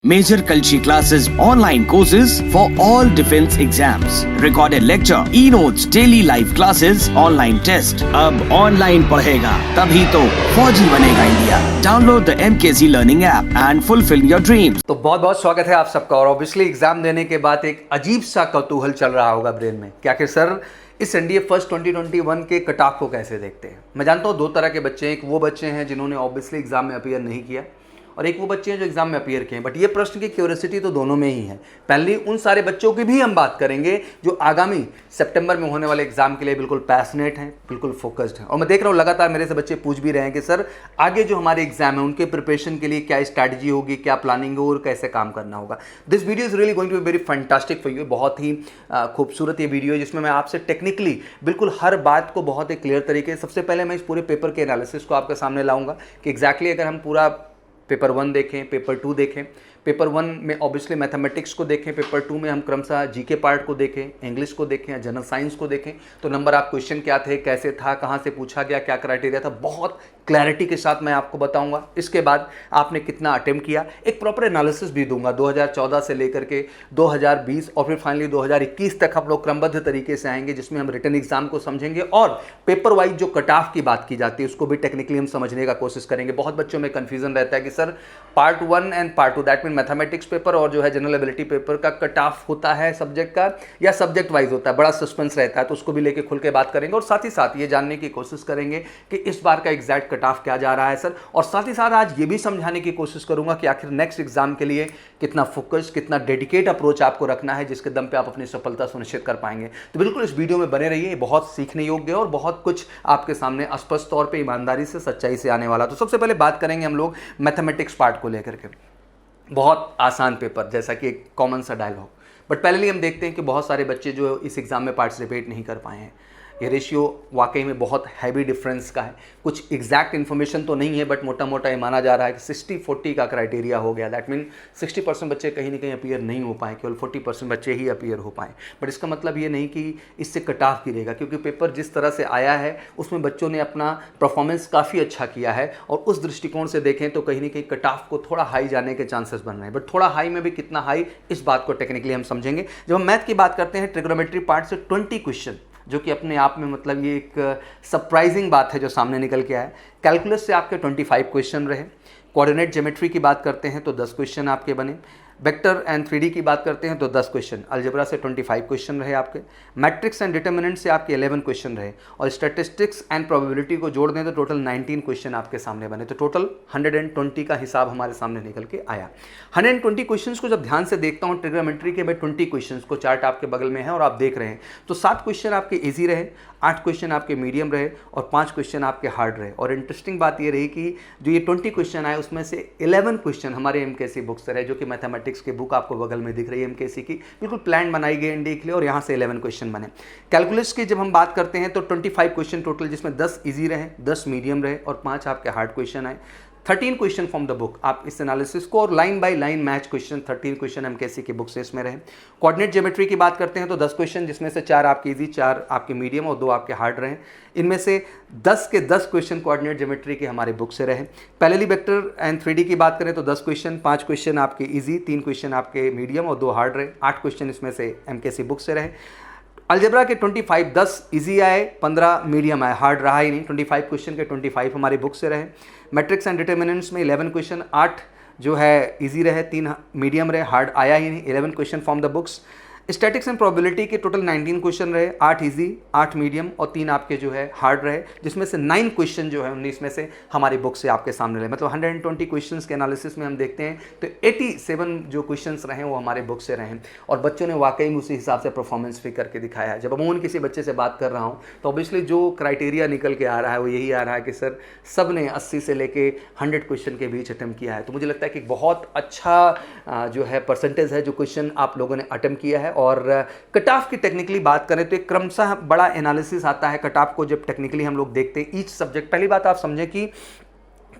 Major Kalshi classes, online courses for all defense exams, recorded lecture, e-notes, daily live classes, online test. अब online पढ़ेगा तभी तो फौजी बनेगा India. Download the MKC Learning app and fulfill your dreams. तो बहुत बहुत स्वागत है आप सबका। और ऑब्वियसली एग्जाम देने के बाद एक अजीब सा कौतूहल चल रहा होगा ब्रेन में क्या कि सर इस एनडीए फर्स्ट 2021 के कट ऑफ को कैसे देखते हैं। मैं जानता हूँ दो तरह के बच्चे हैं, एक वो बच्चे हैं जिन्होंने ऑब्वियसली एग्जाम में अपीयर नहीं किया और एक वो बच्चे हैं जो एग्जाम में अपीयर किए हैं। बट ये प्रश्न की क्यूरियोसिटी तो दोनों में ही है। पहले उन सारे बच्चों की भी हम बात करेंगे जो आगामी सितंबर में होने वाले एग्जाम के लिए बिल्कुल पैशनेट हैं, बिल्कुल फोकस्ड हैं। और मैं देख रहा हूँ लगातार मेरे से बच्चे पूछ भी रहे हैं कि सर आगे जो हमारे एग्जाम है उनके प्रिपरेशन के लिए क्या स्ट्रैटेजी होगी, क्या प्लानिंग होगी और कैसे काम करना होगा। This video is really going to be very fantastic for you. बहुत ही खूबसूरत ये वीडियो है जिसमें मैं आपसे टेक्निकली बिल्कुल हर बात को बहुत ही क्लियर तरीके से, सबसे पहले मैं इस पूरे पेपर के एनालिसिस को आपके सामने लाऊंगा कि एग्जैक्टली अगर हम पूरा पेपर 1 देखें, पेपर 2 देखें, पेपर 1 में ऑब्वियसली मैथमेटिक्स को देखें, पेपर 2 में हम क्रमशः जीके पार्ट को देखें, इंग्लिश को देखें या जनरल साइंस को देखें तो नंबर आप क्वेश्चन क्या थे, कैसे था, कहाँ से पूछा गया, क्या क्राइटेरिया था, बहुत क्लैरिटी के साथ मैं आपको बताऊंगा। इसके बाद आपने कितना अटेम्प्ट किया, एक प्रॉपर एनालिसिस भी दूंगा 2014 से लेकर के 2020 और फिर फाइनली 2021 तक हम लोग क्रमबद्ध तरीके से आएंगे जिसमें हम रिटन एग्जाम को समझेंगे और पेपर वाइज जो कट ऑफ की बात की जाती है उसको भी टेक्निकली हम समझने का कोशिश करेंगे। बहुत बच्चों में कन्फ्यूजन रहता है कि sir part 1 and part 2 that mean mathematics paper और जो है जनरल एबिलिटी पेपर का कट ऑफ होता है सब्जेक्ट का या सब्जेक्ट वाइज होता है, बड़ा सस्पेंस रहता है। तो उसको भी लेके खुल के बात करेंगे और साथ ही साथ ये जानने की कोशिश करेंगे कि इस बार का एग्जैक्ट कट ऑफ क्या जा रहा है सर। और साथ ही साथ आज ये भी समझाने की कोशिश करूंगा कि आखिर नेक्स्ट एग्जाम के लिए कितना फोकस, कितना डेडिकेट अप्रोच आपको रखना है जिसके दम पे आप अपनी सफलता सुनिश्चित कर पाएंगे। तो बिल्कुल इस वीडियो में बने रहिए, बहुत सीखने योग्य है और बहुत कुछ आपके सामने स्पष्ट तौर पे ईमानदारी से, सच्चाई से आने वाला। तो सबसे पहले बात करेंगे हम लोग मैथमेटिक्स पार्ट को लेकर के। बहुत आसान पेपर जैसा कि एक कॉमन सा डायलॉग, बट पहले हम देखते हैं कि बहुत सारे बच्चे जो इस एग्जाम में पार्टिसिपेट नहीं कर पाए हैं। ये रेशियो वाकई में बहुत हैवी डिफरेंस का है। कुछ एग्जैक्ट इन्फॉर्मेशन तो नहीं है बट मोटा मोटा ये माना जा रहा है कि 60-40 का क्राइटेरिया हो गया। दैट मीन 60% बच्चे कहीं ना कहीं अपीयर नहीं हो पाए, केवल 40% बच्चे ही अपीयर हो पाए। बट इसका मतलब ये नहीं कि इससे कट ऑफ गिरेगा, क्योंकि पेपर जिस तरह से आया है उसमें बच्चों ने अपना परफॉर्मेंस काफ़ी अच्छा किया है और उस दृष्टिकोण से देखें तो कहीं ना कहीं कट ऑफ को थोड़ा हाई जाने के चांसेस बन रहे हैं। बट थोड़ा हाई में भी कितना हाई, इस बात को टेक्निकली हम समझेंगे। जब हम मैथ की बात करते हैं ट्रिग्नोमेट्री पार्ट से 20 क्वेश्चन, जो कि अपने आप में मतलब ये एक सरप्राइजिंग बात है जो सामने निकल के आया। कैलकुलस से आपके 25 क्वेश्चन रहे। कोऑर्डिनेट ज्योमेट्री की बात करते हैं तो 10 क्वेश्चन आपके बने। वेक्टर एंड 3D की बात करते हैं तो 10 क्वेश्चन। अलजेब्रा से 25 क्वेश्चन रहे आपके। मैट्रिक्स एंड डिटर्मिनेंट से आपके 11 क्वेश्चन रहे और स्टैटिस्टिक्स एंड प्रोबेबिलिटी को जोड़ दें तो टोटल 19 क्वेश्चन आपके सामने बने। तो टोटल 120 का हिसाब हमारे सामने निकल के आया। 120 क्वेश्चन को जब ध्यान से देखता हूँ ट्रिग्नोमेट्री के, मैं 20 क्वेश्चन को, चार्ट आपके बगल में है और आप देख रहे हैं, तो 7 क्वेश्चन आपके ईजी रहे, 8 क्वेश्चन आपके मीडियम रहे और 5 क्वेश्चन आपके हार्ड रहे। और इंटरेस्टिंग बात ये रही कि जो ये 20 क्वेश्चन आए उसमें से 11 क्वेश्चन हमारे एमकेसी बुक से रहे, जो कि मैथमेटिक्स की बुक आपको बगल में दिख रही है एमकेसी की, बिल्कुल प्लान बनाई गई एनडीए के लिए और यहाँ से 11 क्वेश्चन बने। कैलकुलस की जब हम बात करते हैं तो 25 क्वेश्चन टोटल, जिसमें 10 ईजी रहे, 10 मीडियम रहे और 5 आपके हार्ड क्वेश्चन आए। 13 क्वेश्चन फ्रॉम द बुक, आप इस एनालिसिस को और line by line match question 13 question MKC की बुक से इसमें रहे। कोऑर्डिनेट ज्योमेट्री की बात करते हैं तो 10 क्वेश्चन, जिसमें से 4 आपके इजी, 4 आपके मीडियम और 2 आपके हार्ड रहे। इनमें से 10 के 10 क्वेश्चन कोऑर्डिनेट ज्योमेट्री के हमारे बुक से रहे। पैरेलल वेक्टर एंड 3D की बात करें तो 10 क्वेश्चन, 5 क्वेश्चन आपके इजी, 3 क्वेश्चन आपके मीडियम और 2 हार्ड रहे। 8 क्वेश्चन इसमें से एमकेसी बुक से रहे। अलजेब्रा के 25, 10 इजी आए, 15 मीडियम आए, हार्ड रहा ही नहीं। 25 क्वेश्चन के 25 हमारी बुक से रहे। मैट्रिक्स एंड डिटर्मिनेंट्स में 11 क्वेश्चन, 8 जो है इजी रहे, 3 मीडियम रहे, हार्ड आया ही नहीं। 11 question from the books. Statics and probability के टोटल 19 क्वेश्चन रहे, 8 इजी, 8 मीडियम और 3 आपके जो है हार्ड रहे, जिसमें से 9 क्वेश्चन जो है 19 में से हमारी बुक से आपके सामने रहे। मतलब 120 क्वेश्चंस के एनालिसिस में हम देखते हैं तो 87 जो क्वेश्चंस रहे वो हमारे बुक से रहे और बच्चों ने वाकई में उसी हिसाब से परफॉर्मेंस भी करके दिखाया है। जब अमूमन किसी बच्चे से बात कर रहा हूँ तो ऑब्वियसली जो क्राइटेरिया निकल के आ रहा है वो यही आ रहा है कि सर सब ने 80 से लेके 100 क्वेश्चन के बीच अटेम्प्ट किया है। तो मुझे लगता है कि बहुत अच्छा जो है परसेंटेज है जो क्वेश्चन आप लोगों ने अटेम्प्ट किया है। और कट ऑफ की टेक्निकली बात करें तो एक क्रमशः बड़ा एनालिसिस आता है कट ऑफ को जब टेक्निकली हम लोग देखते हैं ईच सब्जेक्ट। पहली बात आप समझें कि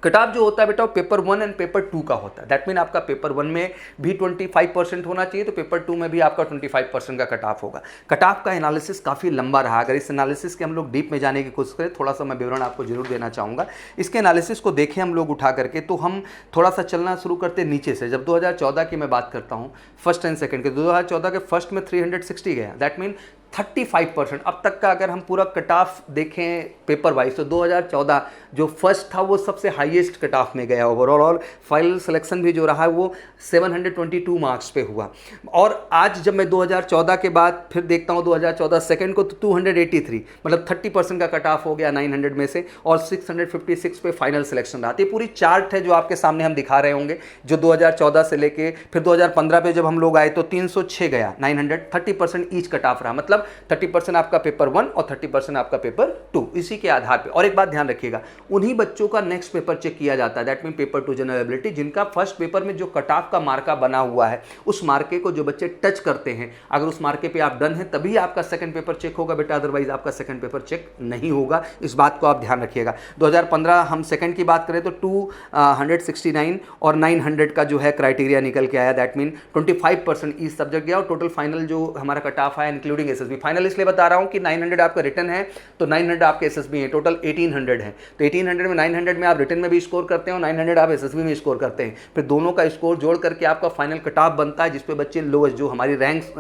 कट ऑफ जो होता है बेटा वो पेपर 1 एंड पेपर 2 का होता है। दैट मीन आपका पेपर 1 में भी 25% होना चाहिए, तो पेपर 2 में भी आपका 25% का कट ऑफ होगा। कट ऑफ का एनालिसिस काफ़ी लंबा रहा। अगर इस एनालिसिस के हम लोग डीप में जाने की कोशिश करें, थोड़ा सा मैं विवरण आपको जरूर देना चाहूँगा। इसके एनालिसिस को देखें हम लोग उठा करके, तो हम थोड़ा सा चलना शुरू करते नीचे से। जब 2014 की मैं बात करता हूँ फर्स्ट एंड सेकेंड के, 2014 के फर्स्ट में 360 गया। दैट मीन 35% अब तक का अगर हम पूरा कट ऑफ देखें पेपर वाइज, तो 2014 जो फर्स्ट था वो सबसे हाईएस्ट कट ऑफ में गया ओवरऑल, और फाइनल सिलेक्शन भी जो रहा है वो 722 मार्क्स पे हुआ। और आज जब मैं 2014 के बाद फिर देखता हूँ 2014 सेकंड को, तो 283 मतलब 30% का कट ऑफ हो गया 900 में से, और 656 पे फाइनल सिलेक्शन रहा। ये पूरी चार्ट है जो आपके सामने हम दिखा रहे होंगे, जो 2014 से लेके फिर 2015 पे जब हम लोग आए तो 306 गया 900, 30% ईच कट ऑफ रहा। मतलब 30% आपका पेपर 1 और 30% आपका पेपर 2, इसी के आधार पे। और एक बात ध्यान रखिएगा, उन्हीं बच्चों का नेक्स्ट पेपर चेक किया जाता है, that mean paper 2 general ability, जिनका फर्स्ट पेपर में जो कट ऑफ का मार्का बना हुआ है, उस मार्के को जो बच्चे टच करते हैं, अगर उस मार्के पे आप डन है तभी आपका सेकंड पेपर चेक होगा बेटा, अदरवाइज आपका सेकंड पेपर चेक नहीं होगा। इस बात को आप ध्यान रखिएगा। 2015 हम सेकंड की बात करें तो 269 और 900 का जो है क्राइटेरिया निकल के आया, दैट मीन 25% ईच सब्जेक्ट गया, और टोटल फाइनल जो हमारा कट ऑफ है इंक्लूडिंग एसएसबी। फाइनल इसलिए बता रहा हूं कि 900 आपका रिटर्न है तो 900 आपके एसएसबी है, टोटल 1800 है। तो 1800 में 900 में आप रिटर्न में भी स्कोर करते हो, 900 आप एसएसबी में स्कोर करते हैं, फिर दोनों का स्कोर जोड़ करके आपका फाइनल कट ऑफ बनता है, जिसपे बच्चे लोएस्ट जो हमारी रैंक्स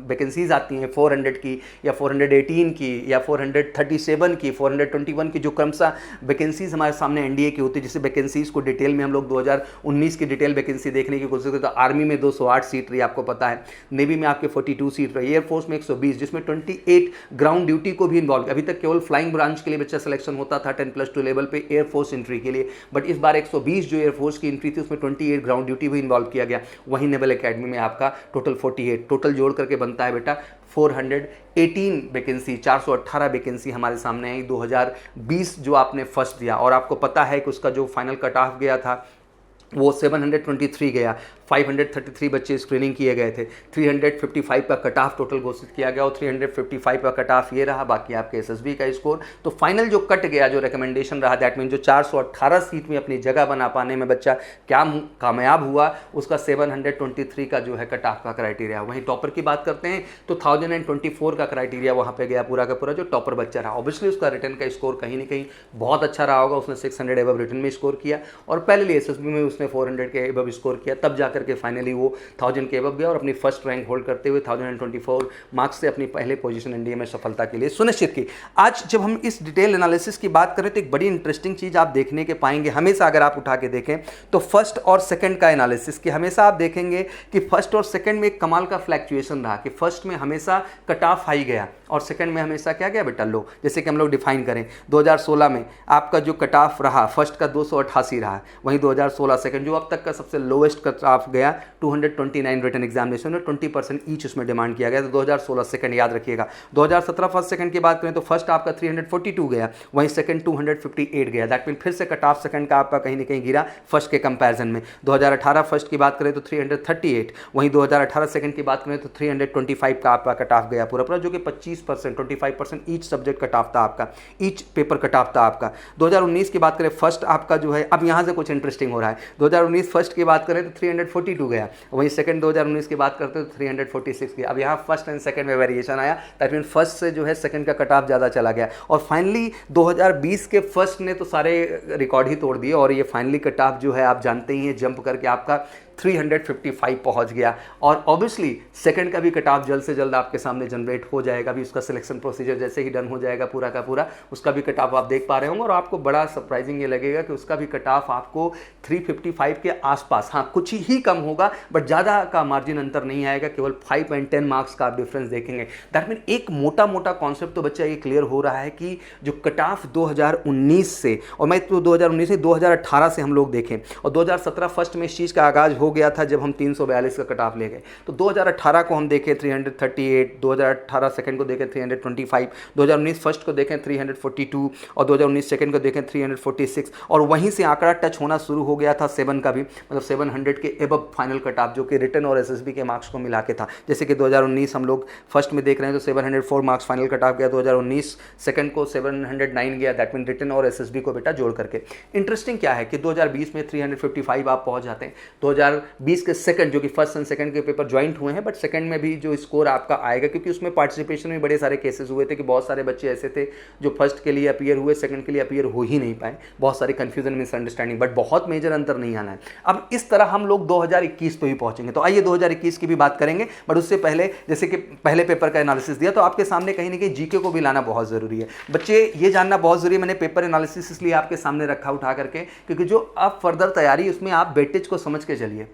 वैकेंसीज आती हैं 400 की या 418 की या 437 की, 421 की, जो क्रमशः वैकेंसीज हमारे सामने एनडीए की होती है, जिससे वैकेंसीज को डिटेल में हम लोग 2019 की डिटेल वैकेंसी देखने की कोशिश करते हैं। तो आर्मी में 208 सीट रही, आपको पता है, नेवी में आपके 42 सीट रही, एयरफोर्स में 120, जिसमें 28 ग्राउंड ड्यूटी को भी इन्वॉल्व। अभी तक केवल फ्लाइंग ब्रांच के लिए बच्चा सिलेक्शन होता था 10+2 लेवल पे एयरफोर्स एंट्री के लिए, बट इस बार 120 जो एयरफोर्स की एंट्री थी उसमें 28 ग्राउंड ड्यूटी भी इन्वॉल्व किया गया। वहीं नेवल एकेडमी में आपका टोटल 48, टोटल जोड़ करके बनता है बेटा 418 वैकेंसी, 418 वैकेंसी हमारे सामने आई 2020 जो आपने फर्स्ट दिया। और आपको पता है कि उसका जो फाइनल कट ऑफ गया था वो 723 गया, 533 बच्चे स्क्रीनिंग किए गए थे, 355 का कट ऑफ टोटल घोषित किया गया, और 355 का कट ऑफ ये रहा, बाकी आपके एसएसबी का स्कोर। तो फाइनल जो कट गया, जो रिकमेंडेशन रहा, दैट मीन जो 418 सीट में अपनी जगह बना पाने में बच्चा क्या कामयाब हुआ, उसका 723 का जो है कट ऑफ का क्राइटेरिया। वहीं टॉपर की बात करते हैं तो 1024 का क्राइटेरिया वहाँ पे गया पूरा का पूरा, जो टॉपर बच्चा रहा। ऑब्वियसली उसका रिटर्न का स्कोर कहीं ना कहीं बहुत अच्छा रहा होगा, उसने 600 एबव रिटर्न में स्कोर किया, और पहले एसएसबी में उसने 400 के एबव स्कोर किया, तब जाकर के फाइनली वो 1000 के एबव गया और अपनी फर्स्ट रैंक होल्ड करते हुए 1024 मार्क्स से अपनी पहले पोजीशन एनडीए में सफलता के लिए सुनिश्चित की। आज जब हम इस डिटेल एनालिसिस की बात करें तो एक बड़ी इंटरेस्टिंग चीज आप देखने के पाएंगे, हमेशा अगर आप उठा के देखें तो फर्स्ट और सेकंड का एनालिसिस की हमेशा आप देखेंगे कि फर्स्ट और सेकंड में एक कमाल का फ्लैक्चुएशन रहा, कि फर्स्ट में हमेशा कट ऑफ हाई गया और सेकंड में हमेशा क्या गया बेटा, लो। जैसे कि हम लोग डिफाइन करें 2016 में आपका जो कट ऑफ रहा फर्स्ट का 288 रहा, वहीं 2016 सेकंड जो अब तक का सबसे लोएस्ट कट ऑफ गया 229 रिटन एग्जामिनेशन में, 20% ईच उसमें डिमांड किया गया। तो 2016 सेकंड याद रखिएगा। 2017 फर्स्ट सेकंड की बात करें तो फर्स्ट आपका 342 गया, वहीं सेकंड 258 गया, दैट मीन फिर से कट ऑफ सेकंड का आपका कहीं ना कहीं गिरा फर्स्ट के कंपैरिजन में। 2018 फर्स्ट की बात करें तो 338, वहीं 2018 सेकंड की बात करें तो 325 का आपका कट ऑफ गया पूरा पूरा, जो कि 25% ईच सब्जेक्ट कट ऑफ था आपका, ईच पेपर कट ऑफ था आपका। 2019 की बात करें फर्स्ट आपका जो है, अब यहाँ से कुछ इंटरेस्टिंग हो रहा है, 2019 फर्स्ट की बात करें तो 342 गया, वहीं सेकंड 2019 की बात करते तो 346 गया। अब यहाँ फर्स्ट एंड सेकंड में वेरिएशन आया, दैट मीन फर्स्ट से जो है सेकंड का कट ऑफ ज़्यादा चला गया। और फाइनली 2020 के फर्स्ट ने तो सारे रिकॉर्ड ही तोड़ दिए, और ये फाइनली कट ऑफ जो है आप जानते ही हैं जंप करके आपका 355 पहुंच गया। और ऑब्वियसली सेकंड का भी कट ऑफ जल्द से जल्द आपके सामने जनरेट हो जाएगा, अभी उसका सिलेक्शन प्रोसीजर जैसे ही डन हो जाएगा पूरा का पूरा, उसका भी कट ऑफ आप देख पा रहे होंगे। और आपको बड़ा सरप्राइजिंग ये लगेगा कि उसका भी कट ऑफ आपको 355 के आसपास, हाँ कुछ ही कम होगा बट ज़्यादा का मार्जिन अंतर नहीं आएगा, केवल 5 एंड 10 मार्क्स का आप डिफरेंस देखेंगे। दैट मीन एक मोटा मोटा कॉन्सेप्ट तो बच्चा ये क्लियर हो रहा है कि जो कट ऑफ 2019 से, और मैं तो 2019 से 2018 से हम लोग देखें, और 2017 फर्स्ट में इस चीज़ का आगाज हो हो गया था जब हम 342 का कट ऑफ ले गए। तो 2018 को हम देखें 338, 2018 सेकंड को देखें 325, 2019 फर्स्ट को देखें 342 और 2019 सेकंड को देखें 346, और वहीं से आंकड़ा टच होना शुरू हो गया था 7 का भी, मतलब 700 के एबव फाइनल कट ऑफ, जो कि रिटन और एसएसबी के मार्क्स को मिला के था। जैसे कि 2019 हम लोग फर्स्ट में देख रहे हैं तो 704 मार्क्स फाइनल कट ऑफ गया, 2019 सेकंड को 709 गया, दैट मीन रिटन और एसएसबी को बेटा जोड़ करके। इंटरेस्टिंग क्या है कि 2020 में 355 आप पहुंच जाते हैं। 2020 के सेकंड, जो कि फर्स्ट एंड सेकंड के पेपर ज्वाइंट हुए हैं, बट सेकंड में भी जो स्कोर आपका आएगा, क्योंकि उसमें पार्टिसिपेशन में बड़े सारे केसेस हुए थे कि बहुत सारे बच्चे ऐसे थे जो फर्स्ट के लिए अपीयर हुए, सेकंड के लिए अपीयर हो ही नहीं पाए, बहुत सारी कंफ्यूजन, मिसअंडरस्टैंडिंग, बट बहुत मेजर अंतर नहीं आना है। अब इस तरह हम लोग 2021 पे भी पहुंचेंगे। तो आइए 2021 की भी बात करेंगे, बट उससे पहले जैसे कि पहले पेपर का एनालिसिस दिया, तो आपके सामने कहीं ना कहीं जीके को भी लाना बहुत जरूरी है। बच्चे ये जानना बहुत जरूरी है, मैंने पेपर एनालिसिस इसलिए आपके सामने रखा उठा करके, क्योंकि जो आप फर्दर तैयारी, उसमें आप वेटेज को समझ के चलिए,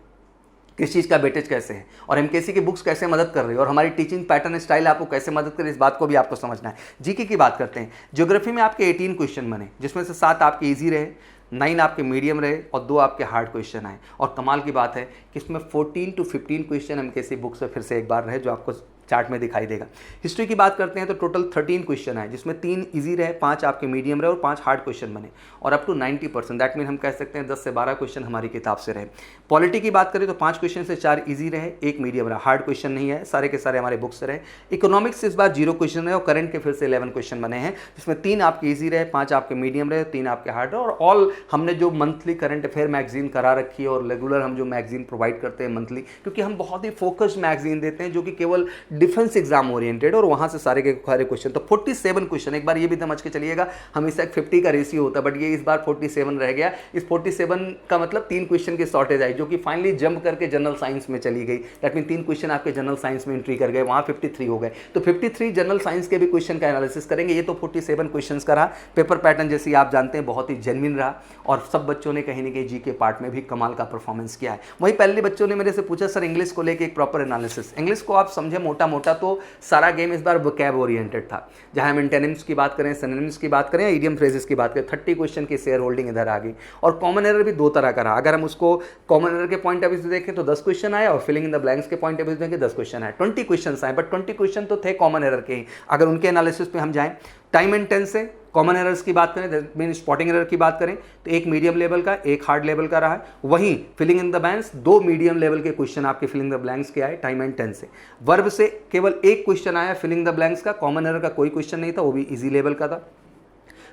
किस चीज़ का वेटेज कैसे है और एमकेसी की बुक्स कैसे मदद कर रही है और हमारी टीचिंग पैटर्न स्टाइल आपको कैसे मदद करे, इस बात को भी आपको समझना है। जीके की बात करते हैं। ज्योग्राफी में आपके 18 क्वेश्चन बने, जिसमें से 7 आपके इजी रहे, 9 आपके मीडियम रहे और 2 आपके हार्ड क्वेश्चन आए। और कमाल की बात है कि इसमें 14 to 15 क्वेश्चन एमकेसी बुक से फिर से एक बार रहे, जो आपको चार्ट में दिखाई देगा। हिस्ट्री की बात करते हैं तो टोटल 13 क्वेश्चन आए, जिसमें 3 इजी रहे, 5 आपके मीडियम रहे और 5 हार्ड क्वेश्चन बने, और अप टू 90%, दैट मीन हम कह सकते हैं 10 से 12 क्वेश्चन हमारी किताब से रहे। पॉलिटी की बात करें तो 5 क्वेश्चन से 4 इजी रहे, 1 मीडियम रहा, हार्ड क्वेश्चन नहीं है, सारे के सारे हमारे बुक से रहे। इकोनॉमिक्स इस बार 0 क्वेश्चन रहे और करंट के फिर से 11 क्वेश्चन बने हैं, जिसमें 3 आपके ईजी रहे, 5 आपके मीडियम रहे, 3 आपके हार्ड रहे। और ऑल हमने जो मंथली करंट अफेयर मैगजीन करा रखी है और रेगुलर हम जो मैगजीन प्रोवाइड करते हैं मंथली, क्योंकि हम बहुत ही फोकस्ड मैगजीन देते हैं जो कि केवल डिफेंस एग्जाम ओरिएंटेड, और वहां से सारे के सारे क्वेश्चन। तो 47 क्वेश्चन, एक बार ये भी समझ के चलिएगा, हमेशा एक 50 का रेशियो होता है, बट ये इस बार 47 रह गया। इस 47 का मतलब 3 क्वेश्चन की शॉर्टेज आई, जो कि फाइनली जंप करके जनरल साइंस में चली गई। दैट मीन 3 क्वेश्चन आपके जनरल साइंस में एंट्री कर गए, वहां 53 हो गए। तो 53 जनरल साइंस के भी क्वेश्चन का एनालिसिस करेंगे। ये तो 47 क्वेश्चन का रहा। पेपर पैटर्न जैसे आप जानते हैं बहुत ही जेन्युइन रहा, और सब बच्चों ने कहीं ना कहीं जीके पार्ट में भी कमाल का परफॉर्मेंस किया है। वहीं पहले बच्चों ने मेरे से पूछा सर इंग्लिश को लेके एक प्रॉपर एनालिसिस। इंग्लिश को आप समझे मोटा मोटा तो सारा गेम इस बार वोकैब ओरिएंटेड था, जहां हम एंटोनिम्स की बात करें, सिनोनिम्स की बात करें या इडियम फ्रेजेस की बात करें। 30 क्वेश्चन की शेयर होल्डिंग इधर आ गई, और कॉमन एरर भी 2 तरह का रहा। अगर हम उसको कॉमन एरर के पॉइंट ऑफ व्यू से देखें तो 10 क्वेश्चन आए, और फिलिंग इन द ब्लैंक्स के पॉइंट ऑफ व्यू से देखें 10 क्वेश्चन आए। 20 क्वेश्चन आए, बट 20 क्वेश्चन तो थे कॉमन एरर के ही। अगर उनके एनालिसिस पे हम जाएं, टाइम एंड टेंस से कॉमन एरर्स की बात करें, दैट मीन स्पॉटिंग एरर की बात करें, तो 1 मीडियम लेवल का, 1 हार्ड लेवल का रहा है। वहीं filling in the blanks 2 medium level के क्वेश्चन आपके फिलिंग द ब्लैंक्स के आए टाइम एंड टेंस से। वर्ब से केवल 1 क्वेश्चन आया फिलिंग द ब्लैंक्स का, कॉमन एरर का कोई क्वेश्चन नहीं था, वो भी इजी लेवल का था।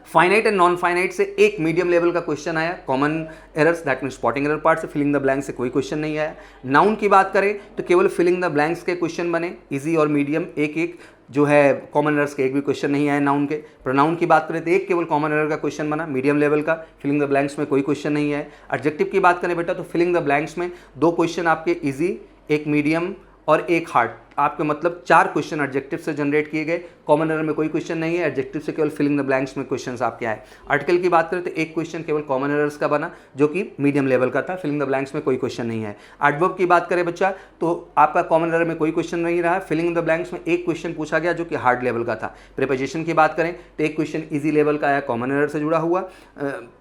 फाइनाइट एंड नॉन फाइनाइट से 1 मीडियम लेवल का क्वेश्चन आया, common errors that mean spotting error part से। फिलिंग द ब्लैंक्स से कोई क्वेश्चन नहीं आया। नाउन की बात करें तो केवल फिलिंग द ब्लैंक्स के क्वेश्चन बने, इजी और मीडियम, एक जो है कॉमन एरर्स के एक भी क्वेश्चन नहीं आया नाउन के। प्रोनाउन की बात करें तो 1 केवल कॉमन एरर का क्वेश्चन बना, मीडियम लेवल का, फिलिंग द ब्लैंक्स में कोई क्वेश्चन नहीं है। एडजेक्टिव की बात करें बेटा तो फिलिंग द ब्लैंक्स में 2 क्वेश्चन आपके इजी, 1 मीडियम और 1 हार्ड, आपके मतलब 4 क्वेश्चन एडजेक्टिव से जनरेट किए गए। कॉमन एरर में कोई क्वेश्चन नहीं है, एडजेक्टिव से केवल फिलिंग द ब्लैंक्स में क्वेश्चंस आपके आए। आर्टिकल की बात करें तो 1 क्वेश्चन केवल कॉमन एरर्स का बना, जो कि मीडियम लेवल का था, फिलिंग द ब्लैंक्स में कोई क्वेश्चन नहीं है। एडवर्ब की बात करें बच्चा तो आपका कॉमन एरर में कोई क्वेश्चन नहीं रहा, फिलिंग द ब्लैंक्स में 1 क्वेश्चन पूछा गया जो कि हार्ड लेवल का था। प्रीपोजिशन की बात करें तो 1 क्वेश्चन ईजी लेवल का आया, कॉमन एरर से जुड़ा हुआ।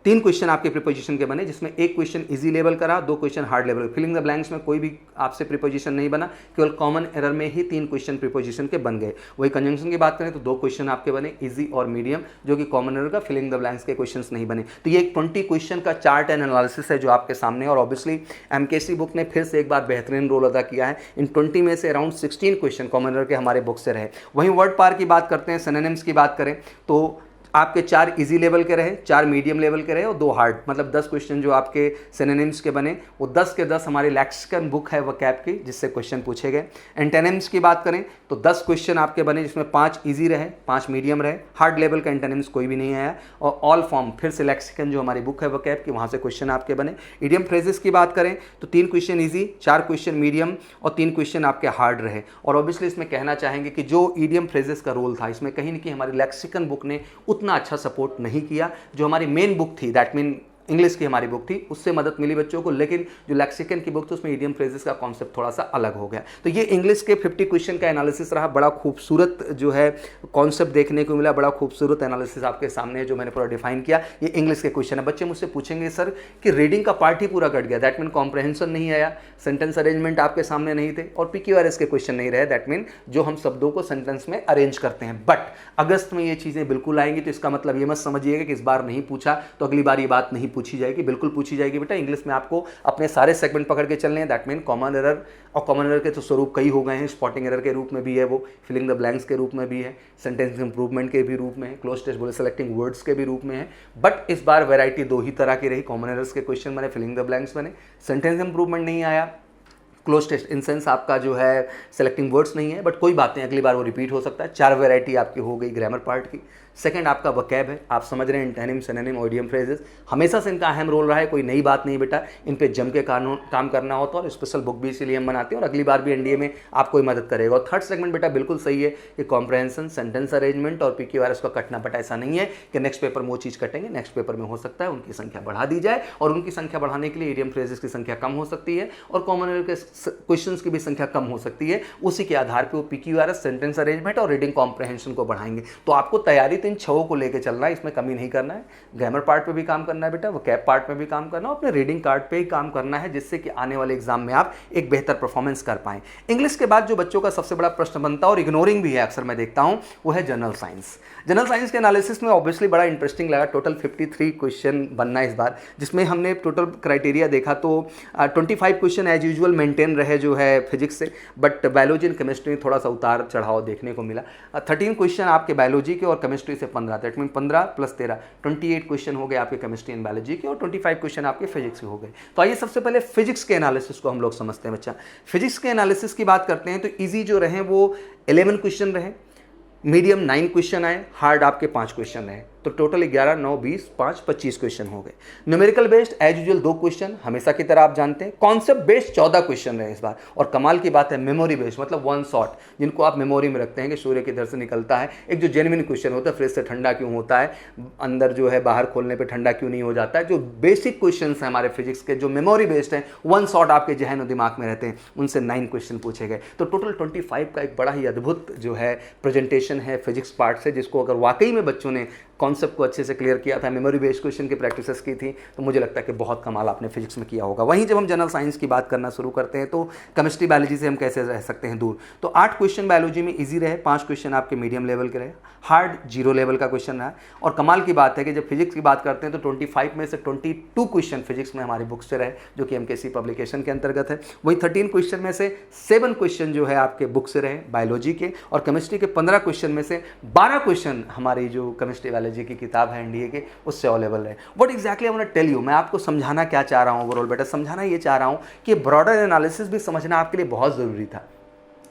3 क्वेश्चन आपके प्रीपोजिशन के बने, जिसमें 1 क्वेश्चन ईजी लेवल का रहा, 2 question hard level. Filling the blanks में कोई भी आपसे प्रीपोजिशन नहीं बना, केवल कॉमन एरर में ही 3 क्वेश्चन प्रीपोजिशन के बन गए। वही कंजंक्शन की बात करें तो 2 क्वेश्चन आपके बने, इजी और मीडियम, जो कि कॉमन एरर का, फिलिंग द ब्लैंक्स के क्वेश्चंस नहीं बने। तो ये एक 20 क्वेश्चन का चार्ट एंड एनालिसिस है जो आपके सामने, और ऑब्वियसली एमकेसी बुक ने फिर से एक बार बेहतरीन रोल अदा किया है। इन 20 में से अराउंड 16 क्वेश्चन कॉमन एरर के हमारे बुक से रहे। वहीं वर्ड पार की बात करते हैं, सिनोनिम्स की बात करें तो आपके 4 इजी लेवल के रहे, 4 मीडियम लेवल के रहे और 2 हार्ड, मतलब 10 क्वेश्चन जो आपके सिनोनिम्स के बने, वो 10 के 10 हमारी लेक्सिकन बुक है वोकैब की, जिससे क्वेश्चन पूछे गए। एंटोनिम्स की बात करें तो 10 क्वेश्चन आपके बने, जिसमें 5 इजी रहे, 5 मीडियम रहे, हार्ड लेवल का एंटोनिम्स कोई भी नहीं आया। और ऑल फॉर्म फिर से लेक्सिकन जो हमारी बुक है वोकैब की, वहाँ से क्वेश्चन आपके बने। इडियम फ्रेजेस की बात करें तो 3 क्वेश्चन ईजी, 4 क्वेश्चन मीडियम और 3 क्वेश्चन आपके हार्ड रहे। और ऑब्वियसली इसमें कहना चाहेंगे कि जो इडियम फ्रेजेस का रोल था, इसमें कहीं ना कहीं हमारी लेक्सिकन बुक ने उतना अच्छा सपोर्ट नहीं किया। जो हमारी मेन बुक थी, दैट मीन इंग्लिश की हमारी बुक थी, उससे मदद मिली बच्चों को, लेकिन जो लेक्सिकन की बुक थी उसमें इडियम फ्रेजेस का कॉन्सेप्ट थोड़ा सा अलग हो गया। तो ये इंग्लिश के 50 क्वेश्चन का एनालिसिस रहा, बड़ा खूबसूरत जो है कॉन्सेप्ट देखने को मिला, बड़ा खूबसूरत एनालिसिस आपके सामने है जो मैंने पूरा डिफाइन किया। ये इंग्लिश के क्वेश्चन है। बच्चे मुझसे पूछेंगे सर कि रीडिंग का पार्ट ही पूरा कट गया, दैट मीन कॉम्प्रहेंशन नहीं आया, सेंटेंस अरेंजमेंट आपके सामने नहीं थे और PQRS के क्वेश्चन नहीं रहे, दैट मीन जो हम शब्दों को सेंटेंस में अरेंज करते हैं। बट अगस्त में ये चीज़ें बिल्कुल आएंगी, तो इसका मतलब ये मत समझिएगा कि इस बार नहीं पूछा तो अगली बार ये बात नहीं पूछी जाएगी, बिल्कुल पूछी जाएगी बेटा। इंग्लिश में आपको अपने सारे सेगमेंट पकड़ के चलने हैं, दैट मीन कॉमन एरर, और कॉमन एरर के तो स्वरूप कई हो गए हैं, स्पॉटिंग एरर के रूप में भी है, वो फिलिंग द ब्लैंक्स के रूप में भी है, सेंटेंस इंप्रूवमेंट के भी रूप में है, क्लोज टेस्ट बोले सेलेक्टिंग वर्ड्स के भी रूप में है। बट इस बार वैरायटी दो ही तरह की रही, कॉमन एरर्स के क्वेश्चन बने, फिलिंग द ब्लैंक्स बने, सेंटेंस इंप्रूवमेंट नहीं आया, क्लोज टेस्ट इन सेंस आपका जो है सेलेक्टिंग वर्ड्स नहीं है, बट कोई बात नहीं, अगली बार वो रिपीट हो सकता है। 4 वैरायटी आपकी हो गई ग्रामर पार्ट की। सेकंड आपका वकैब है, आप समझ रहे हैं, एंटोनिम, सिनोनिम, ओडियम फ्रेजेस हमेशा से इनका अहम रोल रहा है, कोई नई बात नहीं बेटा, इन पे जम के काम करना होता है और स्पेशल बुक भी इसीलिए हम बनाते हैं और अगली बार भी एनडीए में आपको ही मदद करेगा। और थर्ड सेगमेंट बेटा बिल्कुल सही है कि कॉम्प्रहेंशन, सेंटेंस अरेंजमेंट और PQRS का कटना, बट ऐसा नहीं है कि नेक्स्ट पेपर में वो चीज़ कटेंगे, नेक्स्ट पेपर में हो सकता है उनकी संख्या बढ़ा दी जाए और उनकी संख्या बढ़ाने के लिए इडियम फ्रेजेस की संख्या कम हो सकती है और कॉमन एरर के क्वेश्चन की भी संख्या कम हो सकती है। उसी के आधार पर वो PQRS, सेंटेंस अरेंजमेंट और रीडिंग कॉम्प्रहेंशन को बढ़ाएंगे। तो आपको तैयारी तो इन 6 को लेकर चलना है, इसमें कमी नहीं करना है। ग्रामर पार्ट पे भी काम करना है बेटा, वोकैब पार्ट में भी काम करना है, अपने रीडिंग कार्ड पे ही काम करना है, जिससे कि आने वाले एग्जाम में आप एक बेहतर परफॉर्मेंस कर पाएं। इंग्लिश के बाद जो बच्चों का सबसे बड़ा प्रश्न बनता है और इग्नोरिंग भी है अक्सर मैं देखता हूं, वो है जनरल साइंस। जनरल साइंस के एनालिसिस में ऑब्वियसली बड़ा इंटरेस्टिंग लगा। टोटल 53 क्वेश्चन बनना है इस बार, जिसमें हमने टोटल क्राइटेरिया देखा तो 25 क्वेश्चन एज यूजुअल मेंटेन रहे जो है फिजिक्स से, बट बायोलॉजी एंड केमिस्ट्री में थोड़ा सा उतार चढ़ाव देखने को मिला। 13 क्वेश्चन आपके बायोलॉजी के और केमिस्ट्री से 15, दैट मीन 15 + 13 28 क्वेश्चन हो गए आपके केमिस्ट्री एंड बायोलॉजी के और 25 क्वेश्चन आपके फिजिक्स के हो गए। तो आइए सबसे पहले फिजिक्स के एनालिसिस को हम लोग समझते हैं बच्चा। फिजिक्स के एनालिसिस की बात करते हैं तो इजी जो रहे वो 11 क्वेश्चन रहे, मीडियम 9 क्वेश्चन आए, हार्ड आपके 5 क्वेश्चन रहे, तो टोटल 11, 9, 20, 5, 25 क्वेश्चन हो गए। Numerical based as usual 2 question हमेशा की तरह आप जानते हैं। कॉन्सेप्ट बेस्ड 14 क्वेश्चन रहे इस बार और कमाल की बात है मेमोरी बेस्ड, मतलब वन शॉट, जिनको आप मेमोरी में रखते हैं कि सूर्य किधर से निकलता है। एक जो जेन्युइन क्वेश्चन होता है, फ्रिज से ठंडा क्यों होता है, अंदर जो है बाहर खोलने पर ठंडा क्यों नहीं हो जाता है, जो बेसिक क्वेश्चन हैं हमारे फिजिक्स के जो मेमोरी बेस्ड हैं, वन शॉट आपके जहन और दिमाग में रहते हैं, उनसे 9 क्वेश्चन पूछे गए। तो टोटल 25 का एक बड़ा ही अद्भुत जो है प्रेजेंटेशन है फिजिक्स पार्ट से, जिसको अगर वाकई में बच्चों ने कॉन्सेप्ट को अच्छे से क्लियर किया था, मेमोरी बेस्ड क्वेश्चन की प्रैक्टिसेस की थी, तो मुझे लगता है कि बहुत कमाल आपने फिजिक्स में किया होगा। वहीं जब हम जनरल साइंस की बात करना शुरू करते हैं तो केमिस्ट्री बायोलॉजी से हम कैसे रह सकते हैं दूर। तो 8 क्वेश्चन बायोलॉजी में इजी रहे, 5 क्वेश्चन आपके मीडियम लेवल के रहे, हार्ड 0 लेवल का क्वेश्चन रहा। और कमाल की बात है कि जब फिजिक्स की बात करते हैं तो 25 में से 22 क्वेश्चन फिजिक्स में हमारी बुक से रहे, जो कि MKC पब्लिकेशन के अंतर्गत है। वहीं 13 क्वेश्चन में से 7 क्वेश्चन जो है आपके बुक से रहे बायोलॉजी के, और केमिस्ट्री के 15 क्वेश्चन में से 12 क्वेश्चन हमारी जो केमिस्ट्री बायोलॉजी की किताब है एनडीए के, उससे अवेलेबल रहे। What exactly I want to tell you, मैं आपको समझाना क्या चाह रहा हूं ओवरऑल बेटा, समझाना ये चाह रहा हूं कि ब्रॉडर एनालिसिस भी समझना आपके लिए बहुत जरूरी था,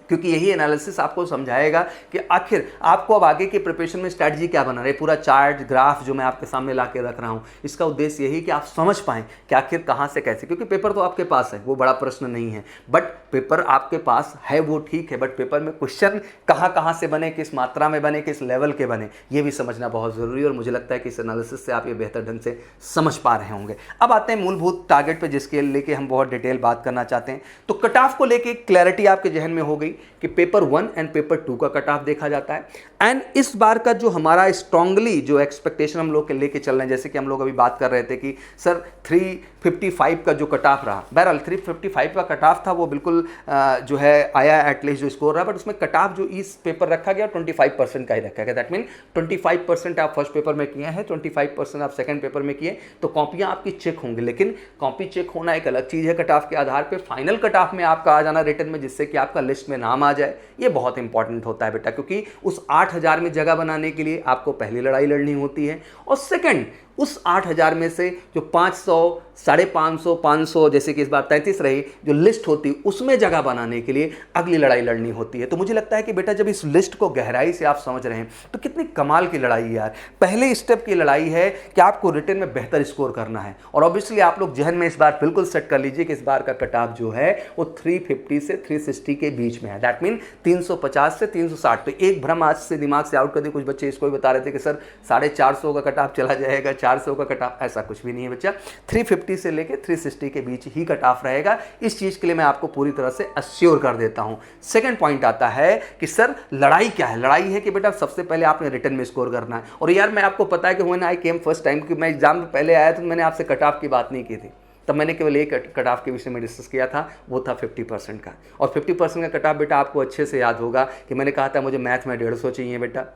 क्योंकि यही एनालिसिस आपको समझाएगा कि आखिर आपको अब आगे की प्रिपरेशन में स्ट्रैटेजी क्या बना रहे। पूरा चार्ट ग्राफ जो मैं आपके सामने ला के रख रहा हूँ, इसका उद्देश्य यही कि आप समझ पाएं कि आखिर कहाँ से कैसे, क्योंकि पेपर तो आपके पास है, वो बड़ा प्रश्न नहीं है, बट पेपर आपके पास है वो ठीक है, बट पेपर में क्वेश्चन कहाँ से बने, किस मात्रा में बने, किस लेवल के बने, ये भी समझना बहुत ज़रूरी है। और मुझे लगता है कि इस एनालिसिस से आप ये बेहतर ढंग से समझ पा रहे होंगे। अब आते हैं मूलभूत टारगेट पे, जिसके लेके हम बहुत डिटेल बात करना चाहते हैं। तो कट ऑफ को लेके क्लैरिटी आपके जहन में हो गई कि पेपर 1 एंड पेपर 2 का कट ऑफ देखा जाता है। एंड इस बार का जो हमारा स्ट्रांगली जो एक्सपेक्टेशन हम लोग के लेके चल रहे हैं, जैसे कि हम लोग अभी बात कर रहे थे कि सर 355 का जो कट ऑफ रहा, बहरहाल 355 का कट ऑफ था, वो बिल्कुल जो है आया एटलीस्ट जो स्कोर रहा, बट उसमें कट ऑफ जो इस पेपर रखा गया 25% का ही रखा गया। दैट मीन 25% आप फर्स्ट पेपर में किए हैं, 25% आप सेकंड पेपर में किए, तो कॉपियां आपकी चेक होंगी, लेकिन कॉपी चेक होना एक अलग चीज़ है। कट ऑफ के आधार पर फाइनल कट ऑफ में आपका आ जाना रिटर्न में, जिससे कि आपका लिस्ट में नाम आ जाए, ये बहुत इंपॉर्टेंट होता है बेटा, क्योंकि उस 8000 में जगह बनाने के लिए आपको पहली लड़ाई लड़नी होती है, और सेकंड उस 8000 में से जो 500, 550, 500 जैसे कि इस बार 33 रही जो लिस्ट होती, उसमें जगह बनाने के लिए अगली लड़ाई लड़नी होती है। तो मुझे लगता है कि बेटा जब इस लिस्ट को गहराई से आप समझ रहे हैं तो कितनी कमाल की लड़ाई है यार। पहले स्टेप की लड़ाई है कि आपको रिटन में बेहतर स्कोर करना है, और ऑब्वियसली आप लोग जहन में इस बार बिल्कुल सेट कर लीजिए कि इस बार का कट ऑफ जो है वो 350 से 360 के बीच में है। दैट मीन 350 से 360। तो एक भ्रम आज से दिमाग से आउट कर दिया। कुछ बच्चे इसको भी बता रहे थे कि सर 450 का कट ऑफ चला जाएगा, 400 का कट ऑफ, ऐसा कुछ भी नहीं है बच्चा। 350 से लेके 360 के बीच ही कट ऑफ रहेगा। इस चीज़ के लिए मैं आपको पूरी तरह से अश्योर कर देता हूँ। सेकंड पॉइंट आता है कि सर लड़ाई क्या है? लड़ाई है कि बेटा सबसे पहले आपने रिटर्न में स्कोर करना है। और यार मैं आपको पता है कि when I came first time, कि मैं एग्जाम पहले आया तो मैंने आपसे कट ऑफ की बात नहीं की थी, तब मैंने केवल एक कट ऑफ के विषय में डिस्कस किया था, वो था 50% का। और 50% का कट ऑफ बेटा आपको अच्छे से याद होगा कि मैंने कहा था मुझे मैथ में 150 चाहिए बेटा,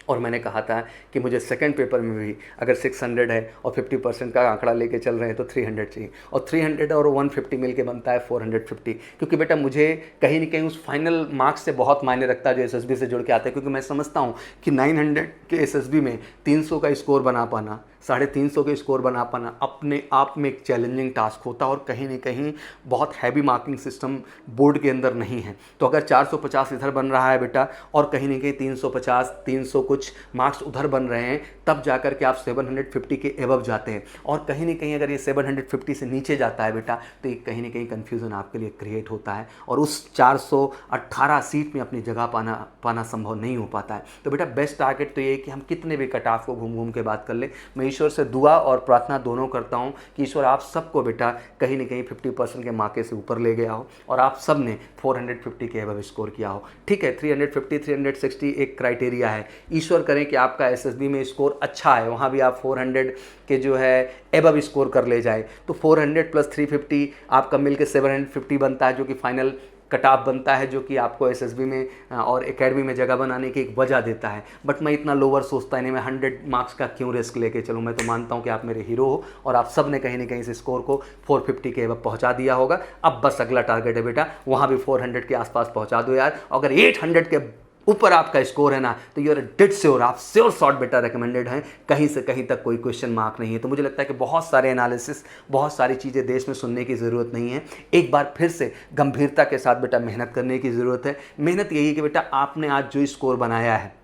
और मैंने कहा था कि मुझे सेकंड पेपर में भी अगर 600 है और 50% का आंकड़ा लेके चल रहे हैं तो 300 चाहिए, और 300 और 150 मिल के बनता है 450। क्योंकि बेटा मुझे कहीं ना कहीं उस फाइनल मार्क्स से बहुत मायने रखता है जो एसएसबी से जुड़ के आता है, क्योंकि मैं समझता हूँ कि 900 के एसएसबी में 300 का स्कोर बना पाना, 350 के स्कोर बना पाना अपने आप में एक चैलेंजिंग टास्क होता है, और कहीं ना कहीं बहुत हैवी मार्किंग सिस्टम बोर्ड के अंदर नहीं है। तो अगर 450 इधर बन रहा है बेटा और कहीं ना कहीं 350 300 कुछ मार्क्स उधर बन रहे हैं, तब जाकर के आप 750 के एबव जाते हैं। और कहीं ना कहीं अगर ये 750 से नीचे जाता है बेटा तो ये कहीं ना कहीं कन्फ्यूज़न आपके लिए क्रिएट होता है, और उस 418 सीट में अपनी जगह पाना संभव नहीं हो पाता है। तो बेटा बेस्ट टारगेट तो ये है कि हम कितने भी कट ऑफ को घूम घूम के बात कर ले। मैं ईश्वर से दुआ और प्रार्थना दोनों करता हूँ कि ईश्वर आप सबको बेटा कहीं ना कहीं 50% के मार्के से ऊपर ले गया हो, और आप सब ने 450 के एबव स्कोर किया हो। ठीक है, 350 360 एक क्राइटेरिया है। ईश्वर करें कि आपका एसएसबी में स्कोर अच्छा है, वहाँ भी आप 400 के जो है एबव स्कोर कर ले जाए, तो 400 प्लस 350 आपका मिल के 750 बनता है, जो कि फाइनल कट ऑफ बनता है, जो कि आपको एसएसबी में और एकेडमी में जगह बनाने की एक वजह देता है। बट मैं इतना लोअर सोचता नहीं, मैं 100 मार्क्स का क्यों रिस्क लेके चलूँ। मैं तो मानता हूँ कि आप मेरे हीरो हो और आप सब ने कहीं ना कहीं इस स्कोर को 450 के एबव पहुँचा दिया होगा। अब बस अगला टारगेट है बेटा, वहाँ भी 400 के आसपास पहुँचा दो यार। अगर 800 के ऊपर आपका स्कोर है ना तो यूर डेड श्योर, आप श्योर शॉट बेटा रिकमेंडेड हैं, कहीं से कहीं तक कोई क्वेश्चन मार्क नहीं है। तो मुझे लगता है कि बहुत सारे एनालिसिस, बहुत सारी चीज़ें देश में सुनने की ज़रूरत नहीं है। एक बार फिर से गंभीरता के साथ बेटा मेहनत करने की ज़रूरत है। मेहनत यही है कि बेटा आपने आज जो स्कोर बनाया है,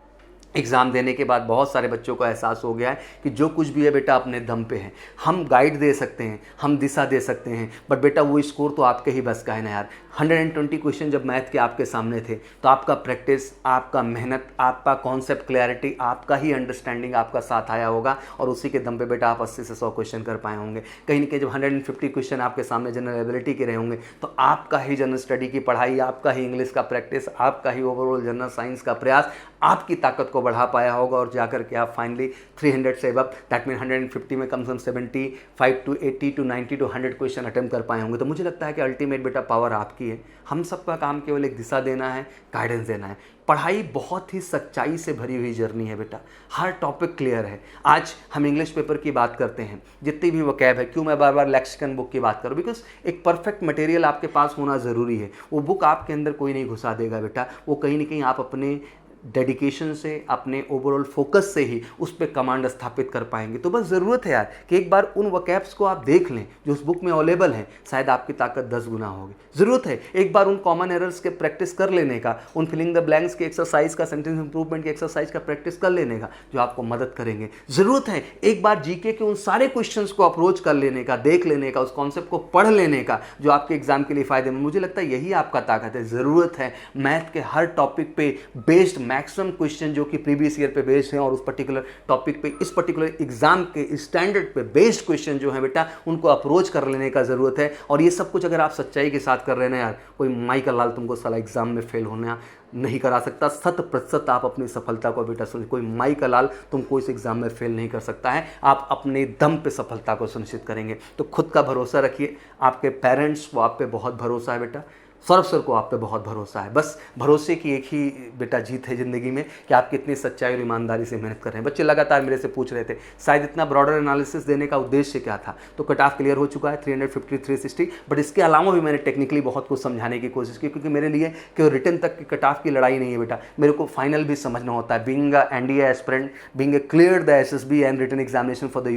एग्ज़ाम देने के बाद बहुत सारे बच्चों को एहसास हो गया है कि जो कुछ भी है बेटा अपने दम पे है। हम गाइड दे सकते हैं, हम दिशा दे सकते हैं, बट बेटा वो स्कोर तो आपके ही बस का है ना यार। 120 क्वेश्चन जब मैथ के आपके सामने थे तो आपका प्रैक्टिस, आपका मेहनत, आपका कॉन्सेप्ट क्लैरिटी, आपका ही अंडरस्टैंडिंग आपका साथ आया होगा, और उसी के दम पे बेटा आप 80 से 100 क्वेश्चन कर पाए होंगे। कहीं ना कहीं जब 150 क्वेश्चन आपके सामने जनरल एबिलिटी के रहे होंगे तो आपका ही जनरल स्टडी की पढ़ाई, आपका ही इंग्लिश का प्रैक्टिस, आपका ही ओवरऑल जनरल साइंस का प्रयास आपकी ताकत को बढ़ा पाया होगा, और जाकर के आप फाइनली 300 से अब दैट मीन 150 में कम से कम 75 to 80 to 90 to 100 question attempt कर पाए होंगे। तो मुझे लगता है कि अल्टीमेट बेटा पावर आपकी है। हम सबका काम केवल एक दिशा देना है, गाइडेंस देना है। पढ़ाई बहुत ही सच्चाई से भरी हुई जर्नी है बेटा, हर टॉपिक क्लियर है। आज हम इंग्लिश पेपर की बात करते हैं, जितनी भी वोकैब है, क्यों मैं बार बार लेक्सिकन बुक की बात करूं, बिकॉज एक परफेक्ट मटेरियल आपके पास होना ज़रूरी है। वो बुक आपके अंदर कोई नहीं घुसा देगा बेटा, वो कहीं ना कहीं आप अपने डेडिकेशन से, अपने ओवरऑल फोकस से ही उस पर कमांड स्थापित कर पाएंगे। तो बस ज़रूरत है यार कि एक बार उन वकैब्स को आप देख लें जो उस बुक में अवेलेबल हैं, शायद आपकी ताकत 10 गुना होगी। ज़रूरत है एक बार उन कॉमन एरर्स के प्रैक्टिस कर लेने का, उन फिलिंग द ब्लैंक्स के एक्सरसाइज का, सेंटेंस इंप्रूवमेंट के एक्सरसाइज का प्रैक्टिस कर लेने का, जो आपको मदद करेंगे। ज़रूरत है एक बार जीके के उन सारे क्वेश्चंस को अप्रोच कर लेने का, देख लेने का, उस कॉन्सेप्ट को पढ़ लेने का, जो आपके एग्जाम के लिए फ़ायदेमंद। मुझे लगता है यही आपका ताकत है। ज़रूरत है मैथ के हर टॉपिक पे बेस्ड मैक्सिमम क्वेश्चन जो कि प्रीवियस ईयर पे बेस्ड हैं, और उस पर्टिकुलर टॉपिक पे, इस पर्टिकुलर एग्जाम के स्टैंडर्ड पे बेस्ड क्वेश्चन जो है बेटा, उनको अप्रोच कर लेने का ज़रूरत है। और ये सब कुछ अगर आप सच्चाई के साथ कर रहे हैं ना यार, कोई माई का लाल तुमको साला एग्जाम में फेल होना नहीं करा सकता। 100% आप अपनी सफलता को बेटा सुनिश्चित, कोई माई का लाल तुमको इस एग्जाम में फेल नहीं कर सकता है। आप अपने दम पे सफलता को सुनिश्चित करेंगे। तो खुद का भरोसा रखिए, आपके पेरेंट्स को आप पे बहुत भरोसा है बेटा, सौरभ सर को आप पे बहुत भरोसा है। बस भरोसे की एक ही बेटा जीत है ज़िंदगी में कि आप कितनी सच्चाई और ईमानदारी से मेहनत कर रहे हैं। बच्चे लगातार मेरे से पूछ रहे थे शायद इतना ब्रॉडर एनालिसिस देने का उद्देश्य क्या था। तो कट ऑफ क्लियर हो चुका है 350 360, बट इसके अलावा भी मैंने टेक्निकली बहुत कुछ समझाने की कोशिश की, क्योंकि मेरे लिए केवल रिटर्न तक की कट ऑफ की लड़ाई नहीं है बेटा, मेरे को फाइनल भी समझना होता है। Being a NDA aspirant, being a clear the SSB and written examination for the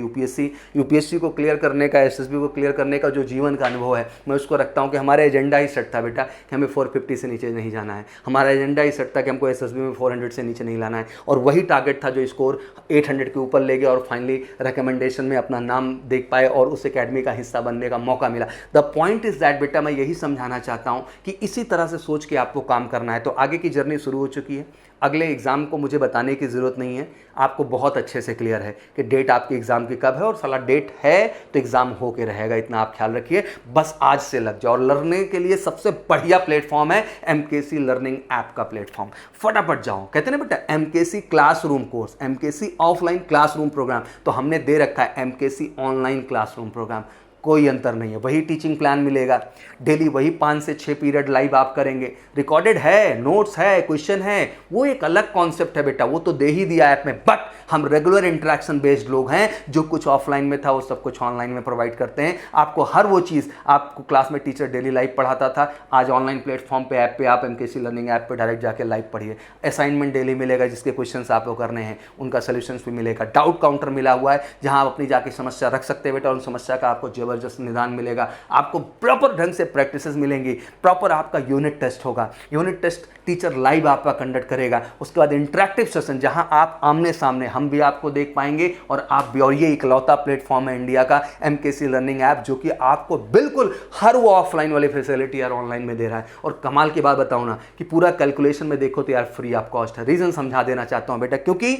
UPSC को क्लियर करने का, एसएसबी को क्लियर करने का जो जीवन का अनुभव है, मैं उसको रखता हूँ कि हमारा एजेंडा ही सेट था बेटा बेटा कि हमें 450 से नीचे नहीं जाना है, हमारा एजेंडा ही सेट था कि हमको एसएसबी में 400 से नीचे नहीं लाना है, और वही टारगेट था जो स्कोर 800 के ऊपर ले गया और फाइनली रिकमेंडेशन में अपना नाम देख पाए और उस एकेडमी का हिस्सा बनने का मौका मिला। द पॉइंट इज दैट बेटा, मैं यही समझाना चाहता हूँ कि इसी तरह से सोच के आपको काम करना है। तो आगे की जर्नी शुरू हो चुकी है, अगले एग्ज़ाम को मुझे बताने की ज़रूरत नहीं है, आपको बहुत अच्छे से क्लियर है कि डेट आपकी एग्ज़ाम की कब है, और साला डेट है तो एग्ज़ाम हो के रहेगा, इतना आप ख्याल रखिए। बस आज से लग जाओ, और लर्निंग के लिए सबसे बढ़िया प्लेटफॉर्म है एमकेसी लर्निंग ऐप का प्लेटफॉर्म। फटाफट जाओ, कहते हैं ना बेटा MKC classroom course, MKC offline classroom programme, तो हमने दे रखा है एमकेसी ऑनलाइन क्लासरूम प्रोग्राम। कोई अंतर नहीं है, वही टीचिंग प्लान मिलेगा, डेली वही 5 से 6 पीरियड लाइव आप करेंगे, रिकॉर्डेड है, नोट्स है, क्वेश्चन है, वो एक अलग कॉन्सेप्ट है बेटा, वो तो दे ही दिया ऐप में। बट हम रेगुलर इंटरेक्शन बेस्ड लोग हैं, जो कुछ ऑफलाइन में था वो सब कुछ ऑनलाइन में प्रोवाइड करते हैं आपको। हर वो चीज़ आपको क्लास में टीचर डेली लाइव पढ़ाता था, आज ऑनलाइन प्लेटफॉर्म पे ऐप पे आप एमकेसी लर्निंग ऐप पे डायरेक्ट जाके लाइव पढ़िए। असाइनमेंट डेली मिलेगा, जिसके क्वेश्चन आपको करने हैं उनका सोल्यूशन भी मिलेगा। डाउट काउंटर मिला हुआ है, जहाँ आप अपनी जाके समस्या रख सकते हैं बेटा, उन समस्या का आपको जबरदस्त निदान मिलेगा। आपको प्रॉपर ढंग से प्रैक्टिसेस मिलेंगी, प्रॉपर आपका यूनिट टेस्ट होगा, यूनिट टेस्ट टीचर लाइव आपका कंडक्ट करेगा। उसके बाद इंटरेक्टिव सेशन, जहां आप आमने सामने, हम भी आपको देख पाएंगे और आप भी, और ये इकलौता प्लेटफॉर्म है इंडिया का एमकेसी लर्निंग ऐप जो कि आपको बिल्कुल हर वो ऑफलाइन वाली फैसिलिटी यार ऑनलाइन में दे रहा है। और कमाल की बात बताऊं ना कि पूरा कैलकुलेशन में देखो तो यार फ्री ऑफ कॉस्ट है। रीजन समझा देना चाहता हूं बेटा, क्योंकि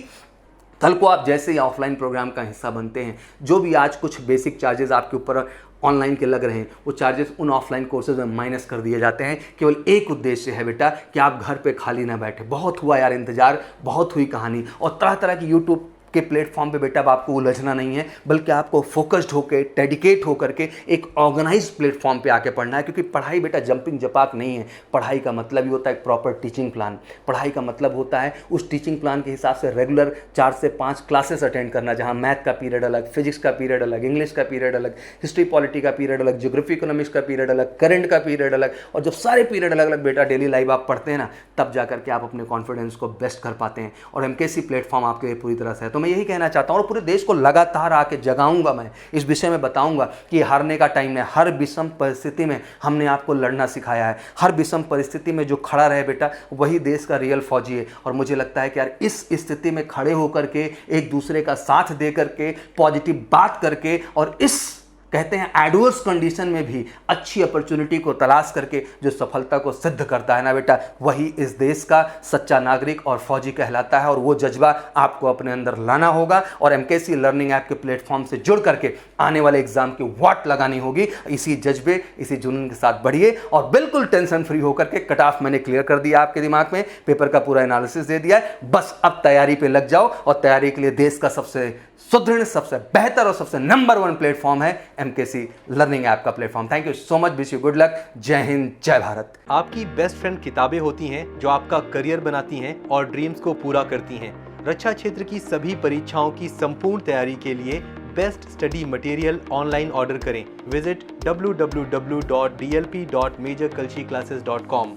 कल को आप जैसे ही ऑफलाइन प्रोग्राम का हिस्सा बनते हैं, जो भी आज कुछ बेसिक चार्जेस आपके ऊपर ऑनलाइन के लग रहे हैं, वो चार्जेस उन ऑफलाइन कोर्सेज में माइनस कर दिए जाते हैं। केवल एक उद्देश्य है बेटा कि आप घर पे खाली ना बैठे। बहुत हुआ यार इंतजार, बहुत हुई कहानी, और तरह तरह की यूट्यूब के प्लेटफॉर्म पे बेटा अब आपको उलझना नहीं है, बल्कि आपको फोकस्ड होकर, डेडिकेट होकर के एक ऑर्गेनाइज्ड प्लेटफॉर्म पे आके पढ़ना है। क्योंकि पढ़ाई बेटा जंपिंग जपाक नहीं है, पढ़ाई का मतलब ही होता है एक प्रॉपर टीचिंग प्लान। पढ़ाई का मतलब होता है उस टीचिंग प्लान के हिसाब से रेगुलर 4 से 5 क्लासेस अटेंड करना, जहाँ मैथ का पीरियड अलग, फिजिक्स का पीरियड अलग, इंग्लिश का पीरियड अलग, हिस्ट्री पॉलिटी का पीरियड अलग, ज्योग्राफी इकोनॉमिक्स का पीरियड अलग, करंट का पीरियड अलग। और जब सारे पीरियड अलग अलग बेटा डेली लाइव आप पढ़ते हैं ना, तब जाकर के आप अपने कॉन्फिडेंस को बेस्ट कर पाते हैं। और एमकेसी प्लेटफॉर्म आपके लिए पूरी तरह से है। तो मैं यही कहना चाहता हूँ, पूरे देश को लगातार आके जगाऊंगा, मैं इस विषय में बताऊंगा कि हारने का टाइम है। हर विषम परिस्थिति में हमने आपको लड़ना सिखाया है। हर विषम परिस्थिति में जो खड़ा रहे बेटा, वही देश का रियल फौजी है। और मुझे लगता है कि यार इस स्थिति में खड़े होकर के, एक दूसरे का साथ दे करके, पॉजिटिव बात करके, और इस कहते हैं एडवर्स कंडीशन में भी अच्छी अपॉर्चुनिटी को तलाश करके जो सफलता को सिद्ध करता है ना बेटा, वही इस देश का सच्चा नागरिक और फौजी कहलाता है। और वो जज्बा आपको अपने अंदर लाना होगा और एमकेसी लर्निंग ऐप के प्लेटफॉर्म से जुड़ करके आने वाले एग्जाम की वाट लगानी होगी। इसी जज्बे, इसी जुनून के साथ बढ़िए और बिल्कुल टेंशन फ्री होकर के। कट ऑफ मैंने क्लियर कर दिया आपके दिमाग में, पेपर का पूरा एनालिसिस दे दिया है, बस अब तैयारी पे लग जाओ। और तैयारी के लिए देश का सबसे सुदृढ़, सबसे बेहतर और सबसे नंबर 1 प्लेटफॉर्म है एमकेसी लर्निंग ऐप का platform. Thank you so much, wish you good luck. जय हिंद, जय भारत। आपकी बेस्ट फ्रेंड किताबें होती हैं जो आपका करियर बनाती हैं और ड्रीम्स को पूरा करती हैं। रक्षा क्षेत्र की सभी परीक्षाओं की संपूर्ण तैयारी के लिए best study material online order करें। Visit www.dlp.majorcultureclasses.com।